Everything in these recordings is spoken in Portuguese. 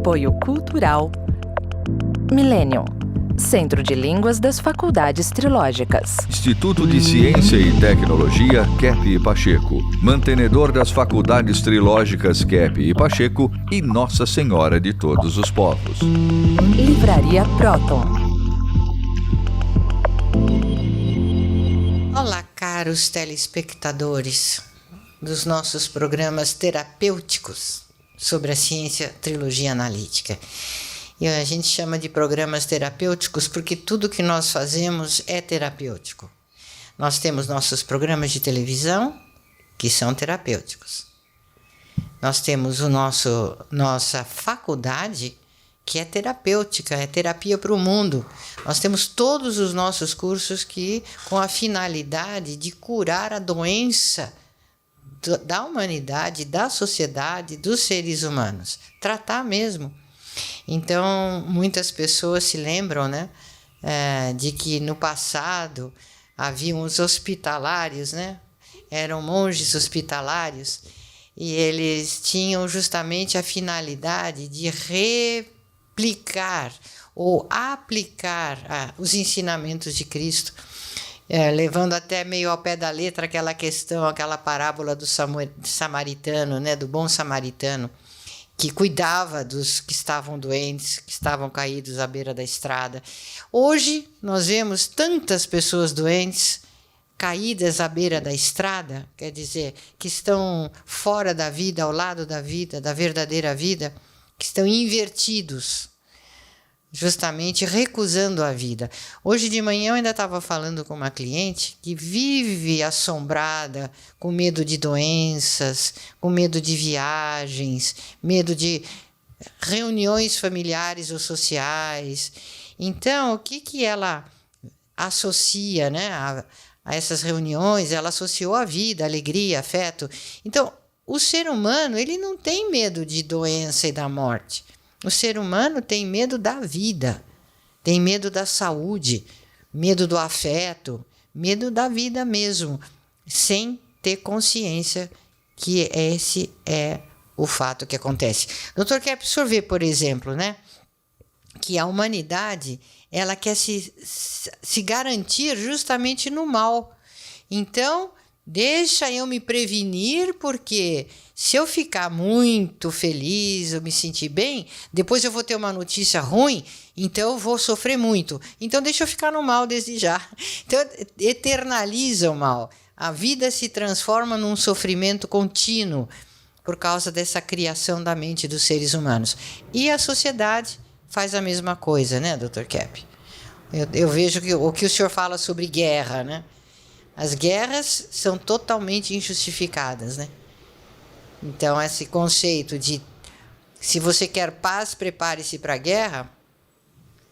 Apoio Cultural Millennium, Centro de Línguas das Faculdades Trilógicas. Instituto de Ciência e Tecnologia Kepp e Pacheco, mantenedor das Faculdades Trilógicas Kepp e Pacheco e Nossa Senhora de Todos os Povos. Livraria Próton. Olá, caros telespectadores dos nossos programas terapêuticos sobre a ciência trilogia analítica. E a gente chama de programas terapêuticos porque tudo que nós fazemos é terapêutico. Nós temos nossos programas de televisão, que são terapêuticos. Nós temos nossa faculdade, que é terapêutica, é terapia para o mundo. Nós temos todos os nossos cursos com a finalidade de curar a doença da humanidade, da sociedade, dos seres humanos. Tratar mesmo. Então, muitas pessoas se lembram, né, de que no passado haviam os hospitalários, né? Eram monges hospitalários e eles tinham justamente a finalidade de replicar ou aplicar os ensinamentos de Cristo, levando até meio ao pé da letra aquela questão, aquela parábola do samaritano, né, do bom samaritano, que cuidava dos que estavam doentes, que estavam caídos à beira da estrada. Hoje nós vemos tantas pessoas doentes, caídas à beira da estrada, quer dizer, que estão fora da vida, ao lado da vida, da verdadeira vida, que estão invertidos, justamente recusando a vida. Hoje de manhã eu ainda estava falando com uma cliente que vive assombrada, com medo de doenças, com medo de viagens, medo de reuniões familiares ou sociais. Então, o que ela associa, né, a essas reuniões? Ela associou a vida, alegria, afeto. Então, o ser humano, ele não tem medo de doença e da morte. O ser humano tem medo da vida, tem medo da saúde, medo do afeto, medo da vida mesmo, sem ter consciência que esse é o fato que acontece. Dr. Kepp, o senhor vê, por exemplo, né, que a humanidade ela quer se garantir justamente no mal. Então, deixa eu me prevenir, porque se eu ficar muito feliz, eu me sentir bem, depois eu vou ter uma notícia ruim, então eu vou sofrer muito. Então deixa eu ficar no mal desde já. Então eternaliza o mal. A vida se transforma num sofrimento contínuo por causa dessa criação da mente dos seres humanos. E a sociedade faz a mesma coisa, né, Dr. Kepp? Eu vejo que o que o senhor fala sobre guerra, né? As guerras são totalmente injustificadas, né? Então, esse conceito de se você quer paz, prepare-se para a guerra,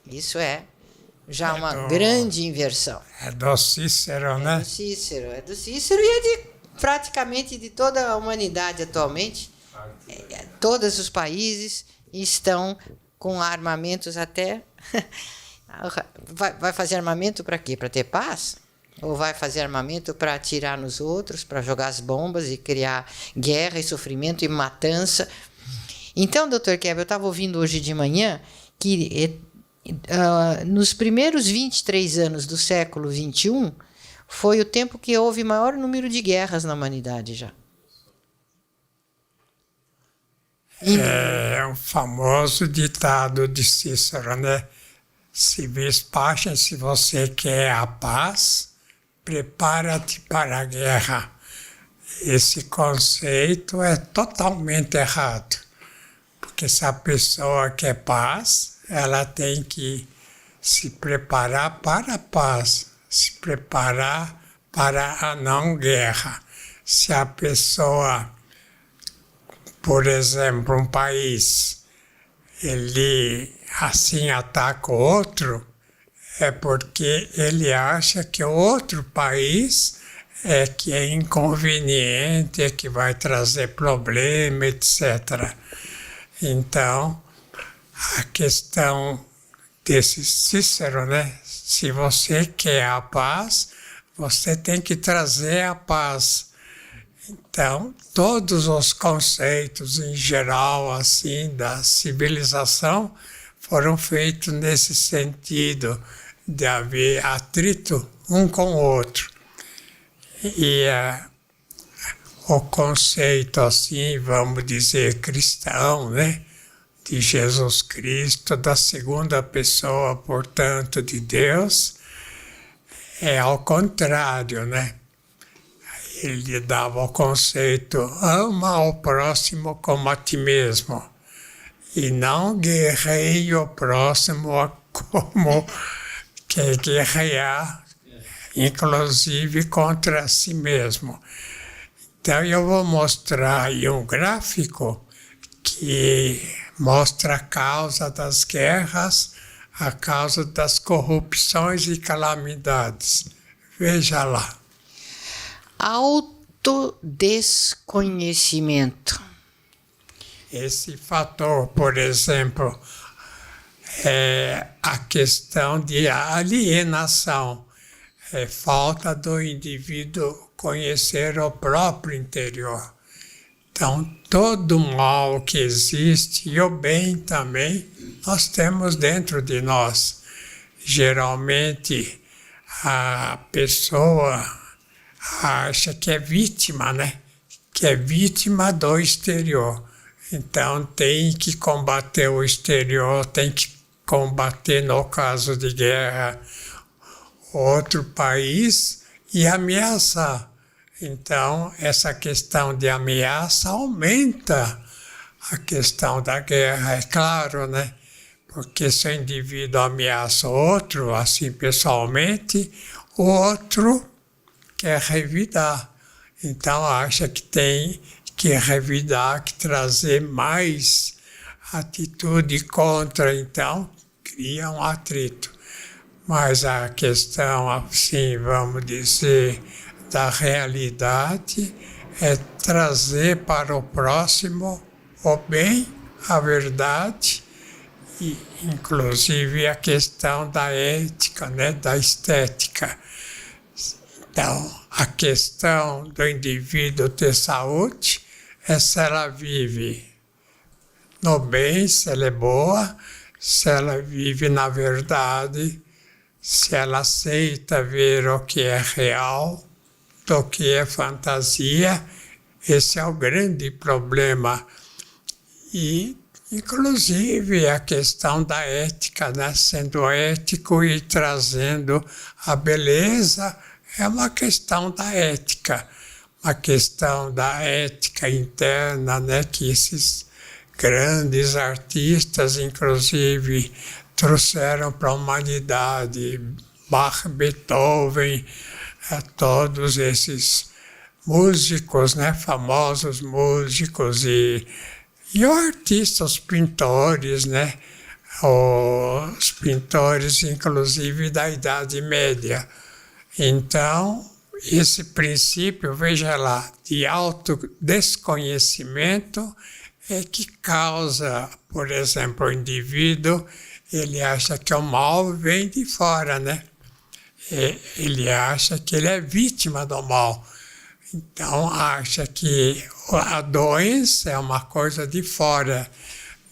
isso é já uma grande inversão. É do Cícero, né? É do Cícero e é praticamente de toda a humanidade atualmente. Todos os países estão com armamentos até... Vai fazer armamento para quê? Para ter paz? Ou vai fazer armamento para atirar nos outros, para jogar as bombas e criar guerra e sofrimento e matança? Então, Dr. Kepp, eu estava ouvindo hoje de manhã que nos primeiros 23 anos do século XXI foi o tempo que houve maior número de guerras na humanidade já. É o famoso ditado de Cícero, né? Se vis pacem, se você quer a paz, prepara-te para a guerra. Esse conceito é totalmente errado, porque se a pessoa quer paz, ela tem que se preparar para a paz, se preparar para a não guerra. Se a pessoa, por exemplo, um país, ele assim ataca o outro, é porque ele acha que o outro país é que é inconveniente, é que vai trazer problema, etc. Então, a questão desse Cícero, né? Se você quer a paz, você tem que trazer a paz. Então, todos os conceitos em geral, assim, da civilização foram feitos nesse sentido de haver atrito um com o outro. E o conceito, assim, vamos dizer, cristão, né, de Jesus Cristo, da segunda pessoa, portanto, de Deus, é ao contrário, né? Ele dava o conceito, ama ao próximo como a ti mesmo, e não guerreie o próximo como quer guerrear, inclusive contra si mesmo. Então eu vou mostrar aí um gráfico que mostra a causa das guerras, a causa das corrupções e calamidades. Veja lá. Autodesconhecimento. Esse fator, por exemplo, é a questão de alienação, é falta do indivíduo conhecer o próprio interior. Então, todo o mal que existe, e o bem também, nós temos dentro de nós. Geralmente, a pessoa acha que é vítima, né? Que é vítima do exterior. Então, tem que combater o exterior, tem que combater, no caso de guerra, outro país e ameaçar. Então, essa questão de ameaça aumenta a questão da guerra, é claro, né? Porque se o indivíduo ameaça o outro, assim pessoalmente, o outro quer revidar. Então, acha que tem que revidar, que trazer mais atitude contra, então, cria um atrito. Mas a questão, assim, vamos dizer, da realidade é trazer para o próximo o bem, a verdade e, inclusive, a questão da ética, né, da estética. Então, a questão do indivíduo ter saúde é se ela vive no bem, se ela é boa, se ela vive na verdade, se ela aceita ver o que é real, do que é fantasia. Esse é o grande problema. E, inclusive, a questão da ética, né? Sendo ético e trazendo a beleza, é uma questão da ética. Uma questão da ética interna, né? Que esses grandes artistas, inclusive, trouxeram para a humanidade. Bach, Beethoven, todos esses músicos, né, famosos músicos e artistas, pintores, né, os pintores, inclusive, da Idade Média. Então, esse princípio, veja lá, de autodesconhecimento é que causa, por exemplo, o indivíduo, ele acha que o mal vem de fora, né? Ele acha que ele é vítima do mal. Então, acha que a doença é uma coisa de fora.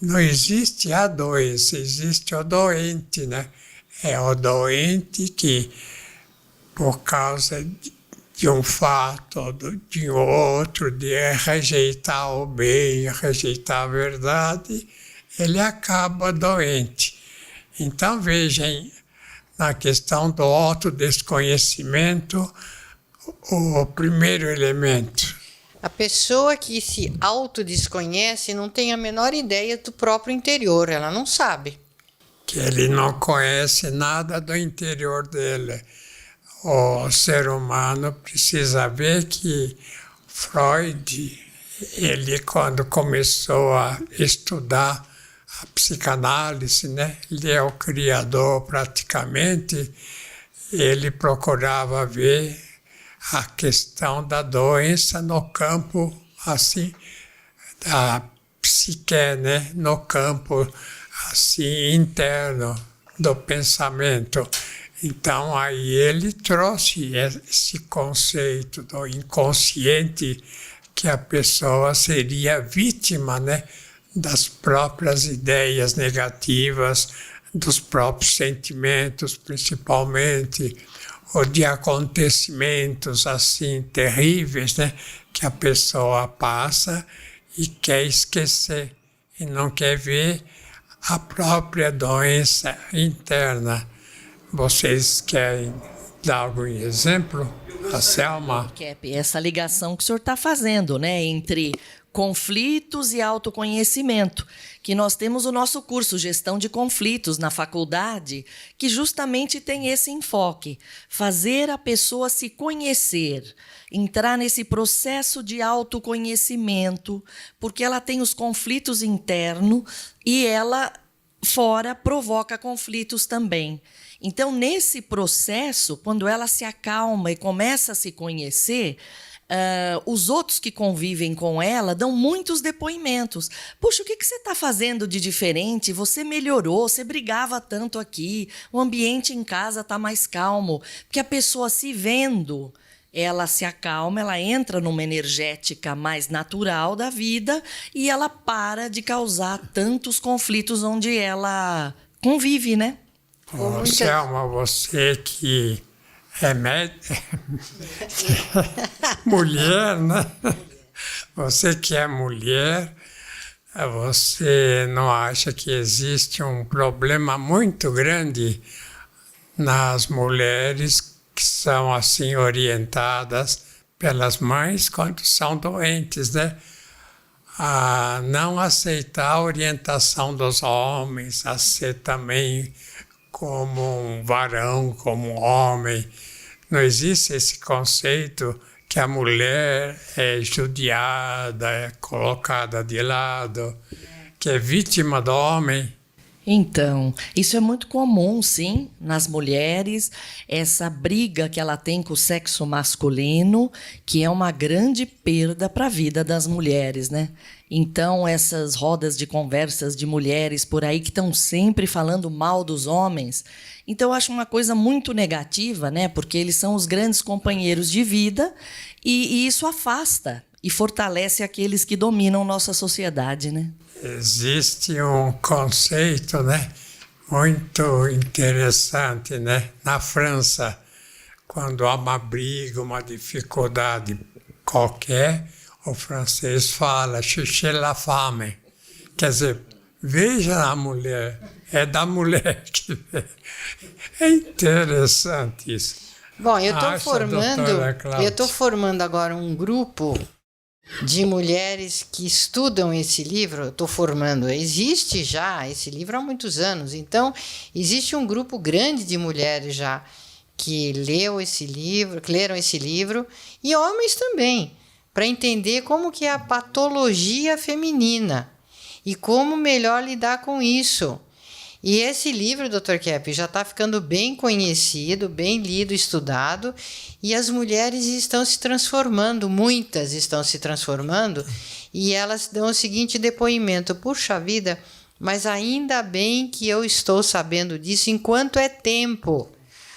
Não existe a doença, existe o doente, né? É o doente que, por causa de um fato, de outro, de rejeitar o bem, rejeitar a verdade, ele acaba doente. Então, vejam, na questão do autodesconhecimento, o primeiro elemento. A pessoa que se autodesconhece não tem a menor ideia do próprio interior, ela não sabe. Que ele não conhece nada do interior dele. O ser humano precisa ver que Freud, ele quando começou a estudar a psicanálise, né? Ele é o criador praticamente, ele procurava ver a questão da doença no campo, assim, da psique, né? No campo, assim, interno do pensamento. Então, aí ele trouxe esse conceito do inconsciente, que a pessoa seria vítima, né, das próprias ideias negativas, dos próprios sentimentos, principalmente, ou de acontecimentos assim terríveis, né, que a pessoa passa e quer esquecer, e não quer ver a própria doença interna. Vocês querem dar algum exemplo? A Selma? Kepp, essa ligação que o senhor está fazendo, né, entre conflitos e autoconhecimento, que nós temos o nosso curso Gestão de Conflitos na faculdade, que justamente tem esse enfoque, fazer a pessoa se conhecer, entrar nesse processo de autoconhecimento, porque ela tem os conflitos internos e ela, fora, provoca conflitos também. Então, nesse processo, quando ela se acalma e começa a se conhecer, os outros que convivem com ela dão muitos depoimentos. Puxa, o que você está fazendo de diferente? Você melhorou, você brigava tanto aqui, o ambiente em casa está mais calmo. Porque a pessoa se vendo, ela se acalma, ela entra numa energética mais natural da vida e ela para de causar tantos conflitos onde ela convive, né? Oh, Selma, você que é mulher, né? Você que é mulher, você não acha que existe um problema muito grande nas mulheres que são assim orientadas pelas mães quando são doentes, né? A não aceitar a orientação dos homens, a ser também como um varão, como um homem. Não existe esse conceito que a mulher é judiada, é colocada de lado, que é vítima do homem. Então, isso é muito comum, sim, nas mulheres, essa briga que ela tem com o sexo masculino, que é uma grande perda para a vida das mulheres, né? Então, essas rodas de conversas de mulheres por aí que estão sempre falando mal dos homens, então eu acho uma coisa muito negativa, né? Porque eles são os grandes companheiros de vida e isso afasta e fortalece aqueles que dominam nossa sociedade, né? Existe um conceito, né, muito interessante, né? Na França, quando há uma briga, uma dificuldade qualquer, o francês fala cherchez la femme, quer dizer, veja a mulher, é da mulher que vê. É interessante isso. Bom, eu estou formando agora um grupo de mulheres que estudam esse livro. Eu estou formando, existe já esse livro há muitos anos, então existe um grupo grande de mulheres já que leram esse livro, e homens também, para entender como que é a patologia feminina e como melhor lidar com isso. E esse livro, Dr. Kepp, já está ficando bem conhecido, bem lido, estudado, e as mulheres estão se transformando, muitas estão se transformando, e elas dão o seguinte depoimento: puxa vida, mas ainda bem que eu estou sabendo disso enquanto é tempo,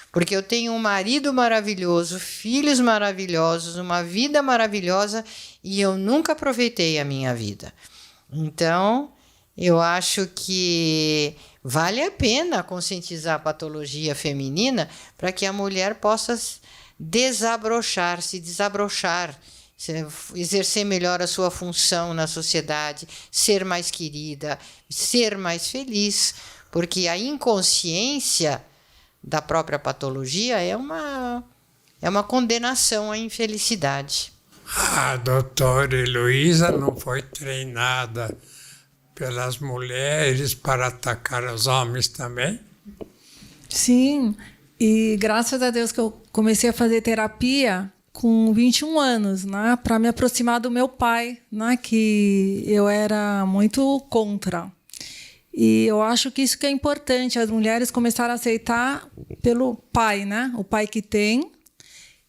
porque eu tenho um marido maravilhoso, filhos maravilhosos, uma vida maravilhosa, e eu nunca aproveitei a minha vida. Então, eu acho que vale a pena conscientizar a patologia feminina para que a mulher possa desabrochar, exercer melhor a sua função na sociedade, ser mais querida, ser mais feliz, porque a inconsciência da própria patologia é uma condenação à infelicidade. A doutora Heloísa não foi treinada pelas mulheres para atacar os homens também? Sim, e graças a Deus que eu comecei a fazer terapia com 21 anos, né, para me aproximar do meu pai, né, que eu era muito contra. E eu acho que isso que é importante, as mulheres começaram a aceitar pelo pai, né, o pai que tem,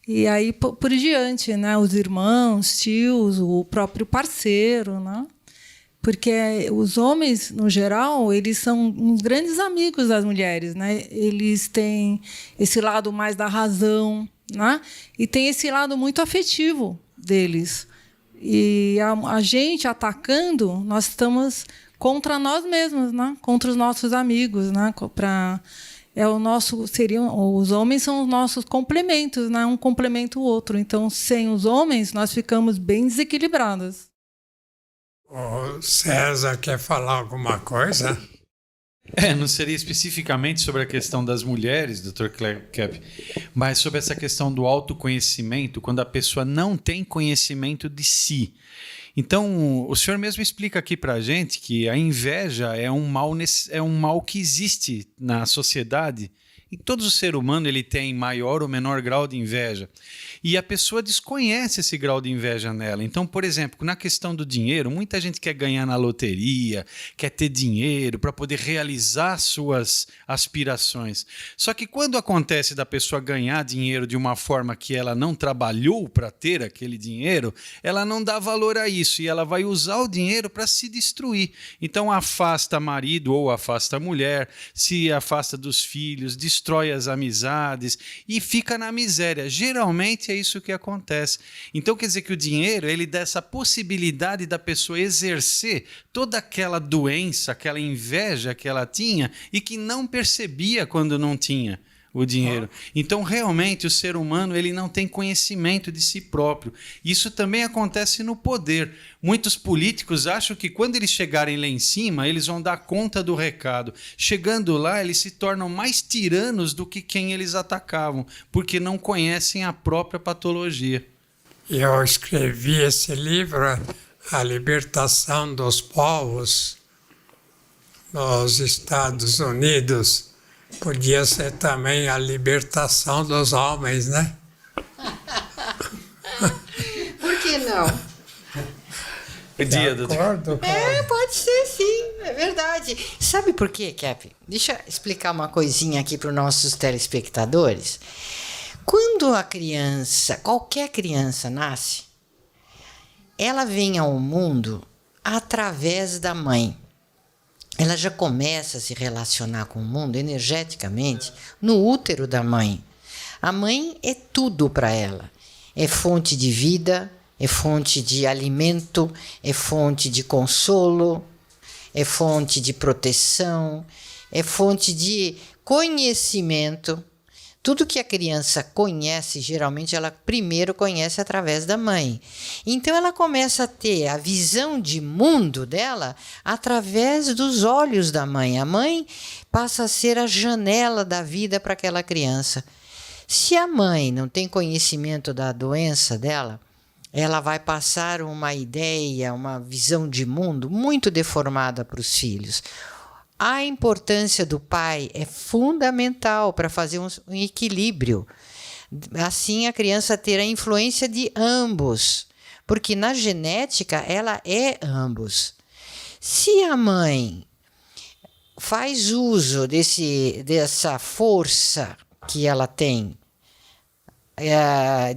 e aí por diante, né, os irmãos, tios, o próprio parceiro, né. Porque os homens, no geral, eles são uns grandes amigos das mulheres, né? Eles têm esse lado mais da razão, né? E tem esse lado muito afetivo deles. E a gente atacando, nós estamos contra nós mesmos, né? Contra os nossos amigos, né? Os homens são os nossos complementos, né? Um complementa o outro. Então, sem os homens, nós ficamos bem desequilibrados. O César quer falar alguma coisa? Não seria especificamente sobre a questão das mulheres, Dr. Kepp, mas sobre essa questão do autoconhecimento, quando a pessoa não tem conhecimento de si. Então, o senhor mesmo explica aqui para a gente que a inveja é um mal que existe na sociedade. E todo ser humano ele tem maior ou menor grau de inveja. E a pessoa desconhece esse grau de inveja nela. Então, por exemplo, na questão do dinheiro, muita gente quer ganhar na loteria, quer ter dinheiro para poder realizar suas aspirações. Só que quando acontece da pessoa ganhar dinheiro de uma forma que ela não trabalhou para ter aquele dinheiro, ela não dá valor a isso e ela vai usar o dinheiro para se destruir. Então, afasta marido ou afasta mulher, se afasta dos filhos, destrói as amizades e fica na miséria. Geralmente é isso que acontece. Então quer dizer que o dinheiro ele dá essa possibilidade da pessoa exercer toda aquela doença, aquela inveja que ela tinha e que não percebia quando não tinha o dinheiro. Então realmente o ser humano ele não tem conhecimento de si próprio. Isso também acontece no poder. Muitos políticos acham que quando eles chegarem lá em cima, eles vão dar conta do recado. Chegando lá, eles se tornam mais tiranos do que quem eles atacavam, porque não conhecem a própria patologia. Eu escrevi esse livro, A Libertação dos Povos, nos Estados Unidos. Podia ser também a libertação dos homens, né? Por que não? Podia, doutor. Pode ser sim, é verdade. Sabe por quê, Kepp? Deixa eu explicar uma coisinha aqui para os nossos telespectadores. Quando a criança, qualquer criança nasce, ela vem ao mundo através da mãe. Ela já começa a se relacionar com o mundo energeticamente no útero da mãe. A mãe é tudo para ela. É fonte de vida, é fonte de alimento, é fonte de consolo, é fonte de proteção, é fonte de conhecimento. Tudo que a criança conhece, geralmente ela primeiro conhece através da mãe. Então ela começa a ter a visão de mundo dela através dos olhos da mãe. A mãe passa a ser a janela da vida para aquela criança. Se a mãe não tem conhecimento da doença dela, ela vai passar uma ideia, uma visão de mundo muito deformada para os filhos. A importância do pai é fundamental para fazer um equilíbrio. Assim, a criança terá a influência de ambos, porque na genética ela é ambos. Se a mãe faz uso dessa força que ela tem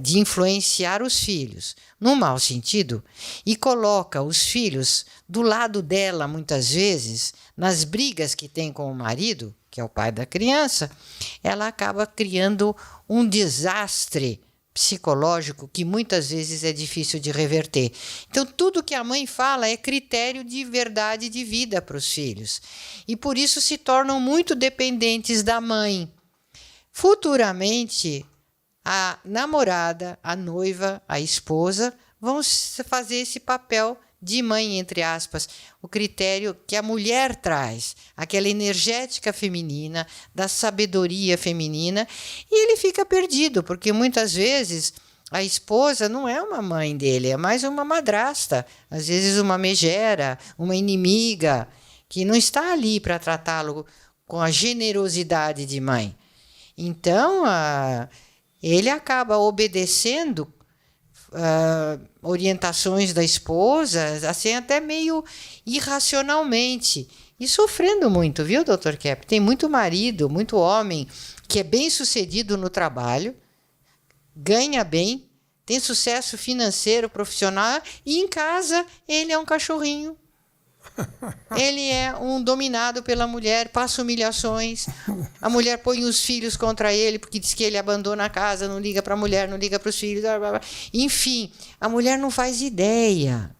de influenciar os filhos no mau sentido e coloca os filhos do lado dela muitas vezes nas brigas que tem com o marido, que é o pai da criança, ela acaba criando um desastre psicológico que muitas vezes é difícil de reverter. Então tudo que a mãe fala é critério de verdade de vida para os filhos e por isso se tornam muito dependentes da mãe. Futuramente a namorada, a noiva, a esposa vão fazer esse papel de mãe, entre aspas, o critério que a mulher traz, aquela energética feminina, da sabedoria feminina, e ele fica perdido, porque muitas vezes a esposa não é uma mãe dele, é mais uma madrasta, às vezes uma megera, uma inimiga, que não está ali para tratá-lo com a generosidade de mãe. Então, ele acaba obedecendo orientações da esposa, assim, até meio irracionalmente. E sofrendo muito, viu, Dr. Kepp? Tem muito marido, muito homem que é bem sucedido no trabalho, ganha bem, tem sucesso financeiro, profissional, e em casa ele é um cachorrinho. Ele é um dominado pela mulher, passa humilhações. A mulher põe os filhos contra ele, porque diz que ele abandona a casa, não liga para a mulher, não liga para os filhos. Blá, blá, blá. Enfim, a mulher não faz ideia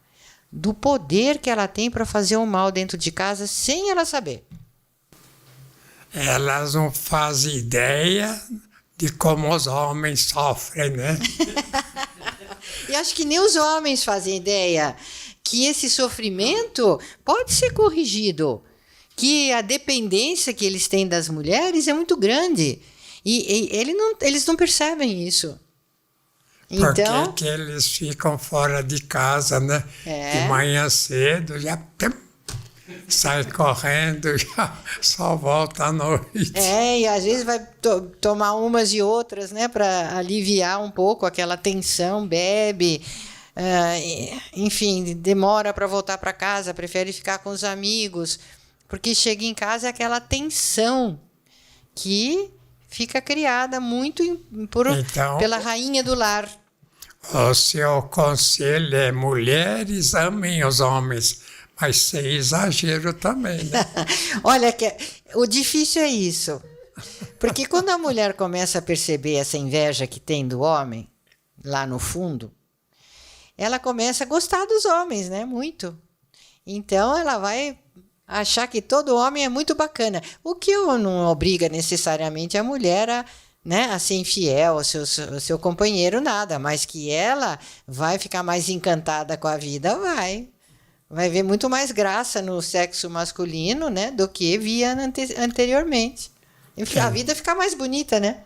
do poder que ela tem para fazer o mal dentro de casa sem ela saber. Elas não fazem ideia de como os homens sofrem, né? E acho que nem os homens fazem ideia que esse sofrimento pode ser corrigido, que a dependência que eles têm das mulheres é muito grande. E eles não percebem isso. Porque Então, que eles ficam fora de casa, né? É. De manhã cedo, já sai correndo, já só volta à noite. e às vezes vai tomar umas e outras, né, para aliviar um pouco aquela tensão, bebe, enfim, demora para voltar para casa, prefere ficar com os amigos, porque chega em casa é aquela tensão que fica criada muito pela rainha do lar. O seu conselho é: mulheres amem os homens, mas sem exagero também, né? Olha, o difícil é isso. Porque quando a mulher começa a perceber essa inveja que tem do homem, lá no fundo, ela começa a gostar dos homens, né? Muito. Então, ela vai achar que todo homem é muito bacana. O que não obriga necessariamente a mulher a ser infiel ao seu companheiro, nada. Mas que ela vai ficar mais encantada com a vida, vai ver muito mais graça no sexo masculino, né, do que via anteriormente. Enfim, a vida fica mais bonita, né?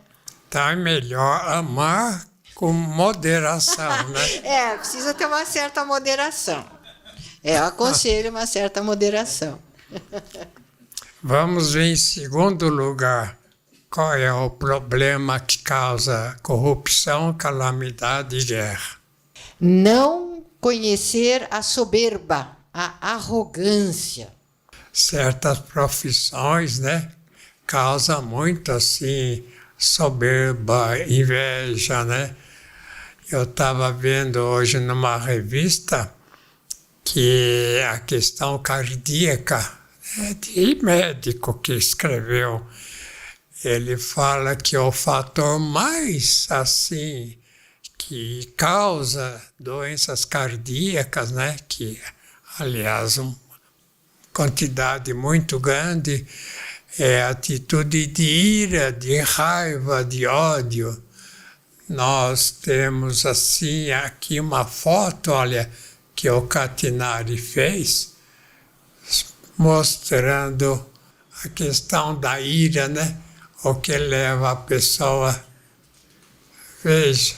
Então é melhor amar com moderação, né? Precisa ter uma certa moderação. Eu aconselho uma certa moderação. Vamos ver, em segundo lugar, qual é o problema que causa corrupção, calamidade e guerra. Não conhecer a soberba, a arrogância. Certas profissões, né, causam muito, assim, soberba, inveja, né? Eu estava vendo hoje numa revista que a questão cardíaca, de médico que escreveu, ele fala que o fator mais, assim, que causa doenças cardíacas, né, que, aliás, uma quantidade muito grande, é a atitude de ira, de raiva, de ódio. Nós temos, assim, aqui uma foto, olha, que o Catinari fez, mostrando a questão da ira, né? O que leva a pessoa, veja,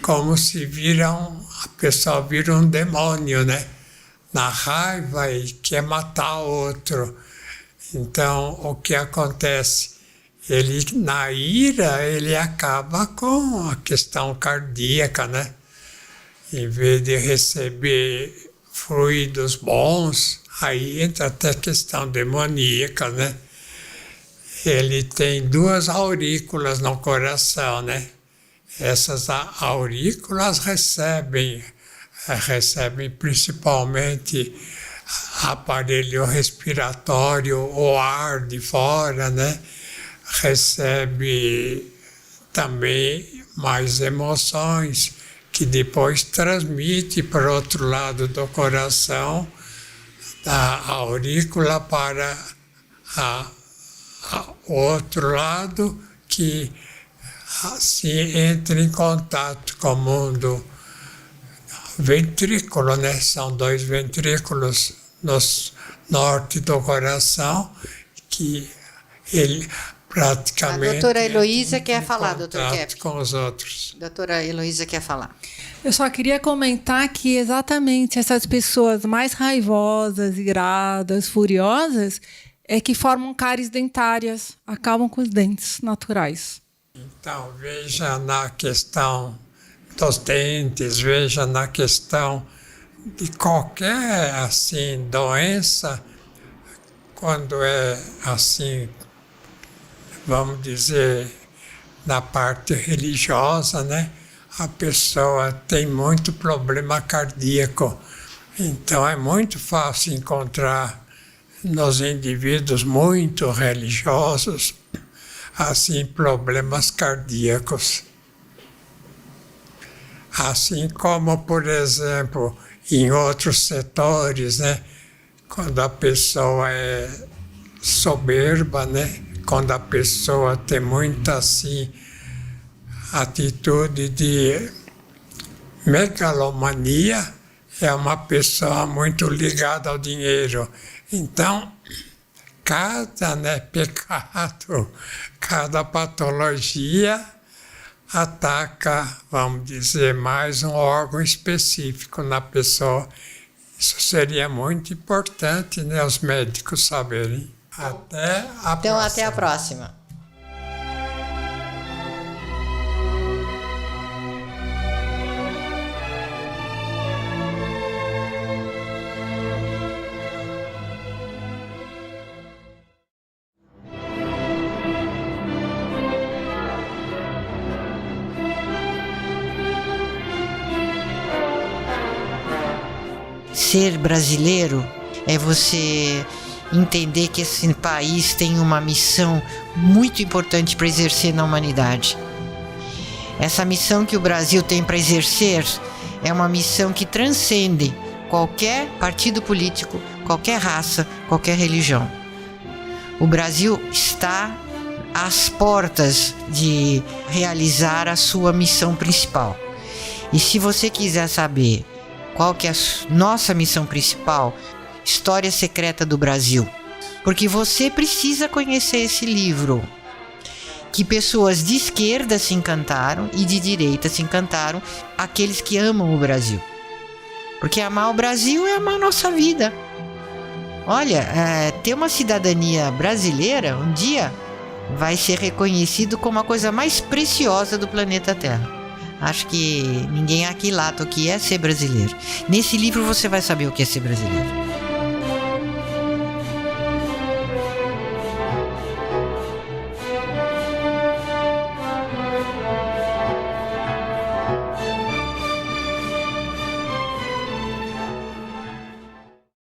como se a pessoa vira um demônio, né? Na raiva e quer matar o outro. Então, o que acontece? Ele, na ira, ele acaba com a questão cardíaca, né? Em vez de receber fluidos bons, aí entra até a questão demoníaca, né? Ele tem 2 aurículas no coração, né? Essas aurículas recebem principalmente aparelho respiratório, o ar de fora, né? Recebe também mais emoções, que depois transmite para o outro lado do coração, da aurícula para o outro lado, que assim entra em contato com o mundo ventrículo, né? São 2 ventrículos no norte do coração, que ele praticamente... A doutora Heloísa quer falar, doutor Kepp. Kepp. Com os outros. Doutora Heloísa quer falar. Eu só queria comentar que exatamente essas pessoas mais raivosas, iradas, furiosas, é que formam cáries dentárias, acabam com os dentes naturais. Então, veja na questão dos dentes, veja na questão de qualquer, assim, doença, quando é, assim, vamos dizer, na parte religiosa, né? A pessoa tem muito problema cardíaco. Então é muito fácil encontrar nos indivíduos muito religiosos, assim, problemas cardíacos. Assim como, por exemplo, em outros setores, né? Quando a pessoa é soberba, né? Quando a pessoa tem muita, assim, atitude de megalomania, é uma pessoa muito ligada ao dinheiro. Então, cada, né, pecado, cada patologia ataca, vamos dizer, mais um órgão específico na pessoa. Isso seria muito importante, né, os médicos saberem. Até a Então, próxima. até a próxima. Ser brasileiro é você entender que esse país tem uma missão muito importante para exercer na humanidade. Essa missão que o Brasil tem para exercer é uma missão que transcende qualquer partido político, qualquer raça, qualquer religião. O Brasil está às portas de realizar a sua missão principal. E se você quiser saber qual que é a nossa missão principal, História Secreta do Brasil. Porque você precisa conhecer esse livro, que pessoas de esquerda se encantaram e de direita se encantaram, aqueles que amam o Brasil. Porque amar o Brasil é amar a nossa vida. Olha, ter uma cidadania brasileira, um dia, vai ser reconhecido como a coisa mais preciosa do planeta Terra. Acho que ninguém aqui lata o que é ser brasileiro. Nesse livro você vai saber o que é ser brasileiro.